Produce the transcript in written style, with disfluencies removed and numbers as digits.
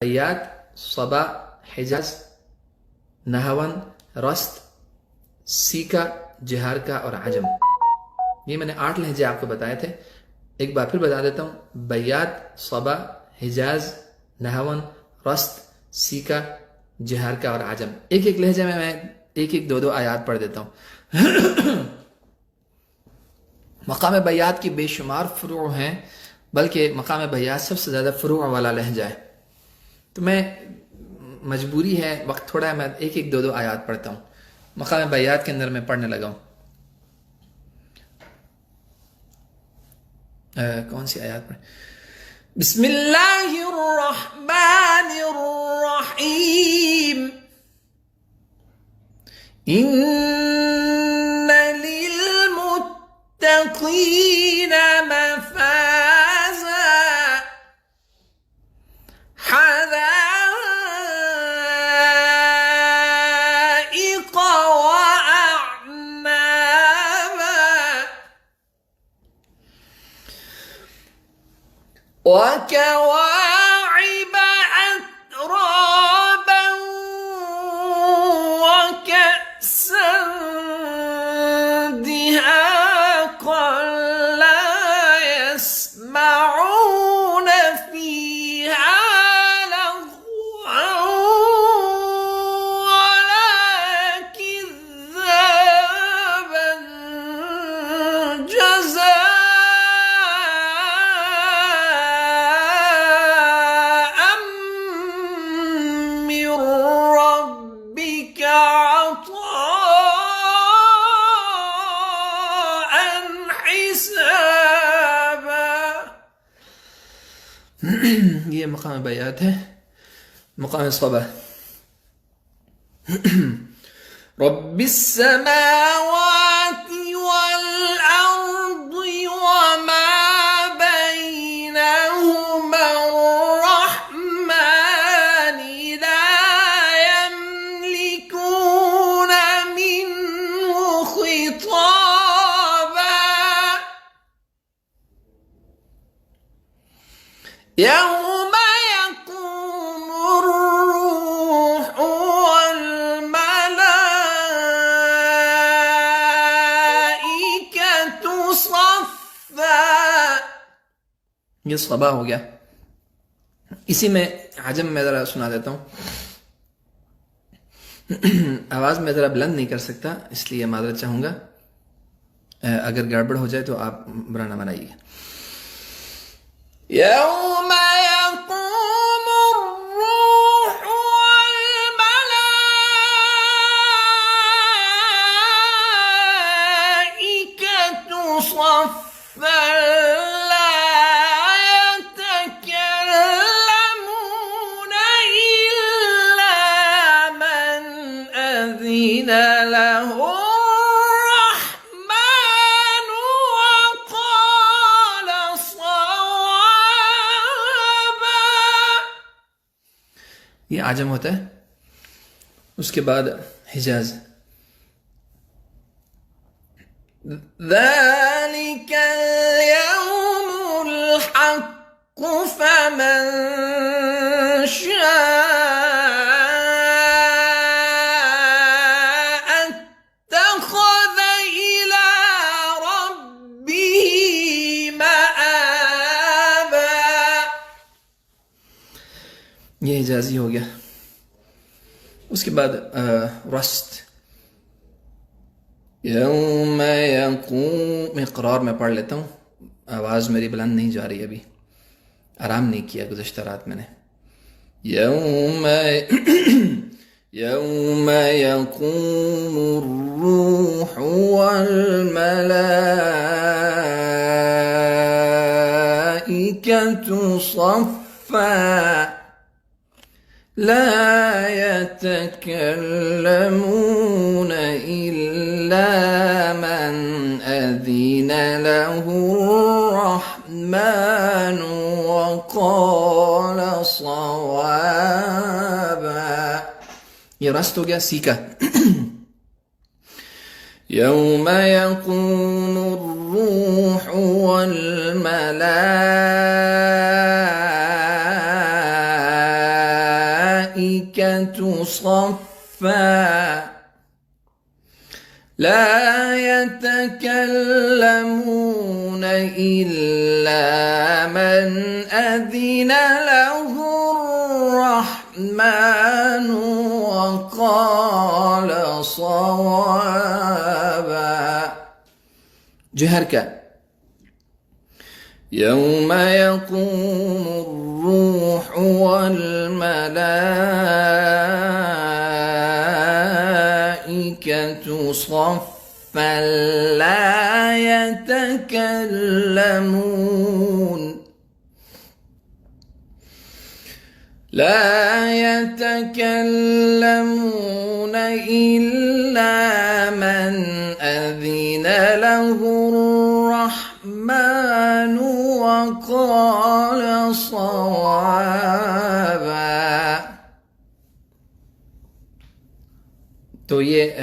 बयात, सबा, हिजाज, नहवन, रस्त, सीका, जिहारका और आजम। ये मैंने 8 लहजे आपको बताए थे। एक बार फिर बता देता हूँ। बयात, सबा, हिजाज, नहवन, रस्त, सीका, जिहारका और आजम। एक एक लहजे में मैं एक एक दो आयात पढ़ देता हूँ। मकाम बयात की बेशुमार फ़ुरू हैं, बल्कि मकाम बयात सबसे ज़्यादा फ़ुरू वाला लहजा है। तो मैं मजबूरी है, वक्त थोड़ा है, मैं एक एक दो आयात पढ़ता हूँ। मकाम बयात के अंदर मैं पढ़ने लगा हूँ। कौन सी आयात पढ़े? बिस्मिल्लाहिर्रहमानिर्रहीम। इन्ना लिलमुत्तक़ीन मफ़ाज़ा हदाइक़ वकवाዒब अतराबा वकअसन दिहाक़ा ला यस्मऊन फ़ीहा लग़वन वला किज़्ज़ाबन ये मकाम बयात है। मकाम सबा। रब्बिस समावाति वल अर्दि वमा बैनहुमा अर्रहमानि ला यमलिकून मिन्हु खिताबा यौम यक़ूमुर रूह वल मलाइकतु सफ़्फ़ा। ये सबा हो गया। इसी में आजम में ज़रा सुना देता हूँ। आवाज़ में ज़रा बुलंद नहीं कर सकता, इसलिए माज़रत चाहूँगा। अगर गड़बड़ हो जाए तो आप बुरा ना मनाइए। यौम यक़ूमुर रूह वल मलाइकतु सफ़्फ़न ला यतकल्लमून इल्ला मन अज़िन लहु ये आजम होता है। उसके बाद हिजाज। ज़ालिकल यौमुल हक़्क़ु फमन शाअ अत्तख़ज़ इला रब्बिही मआबा। ये हिजाजी हो गया। उसके बाद रस्त। यौम यक़ूम। इक़रार में पढ़ लेता हूँ। आवाज़ मेरी बुलंद नहीं जा रही, अभी आराम नहीं किया गुज़श्ता रात मैंने। यौम यक़ूमुर रूह वल मलाइकतु सफ़्फ़ा لا يتكلمون إلا من أذن له الرحمن وقال صوابا. ये रस्त हो गया। सीका। يوم يقوم الروح والملائكة الملائكة صفا لا يتكلمون إلا من أذن له الرحمن وقال صوابا. جهر کا يوم يقوم الروح والملائكة صفا لا يتكلمون إلا من أذن له الرحمن وقال صوابا. تو یہ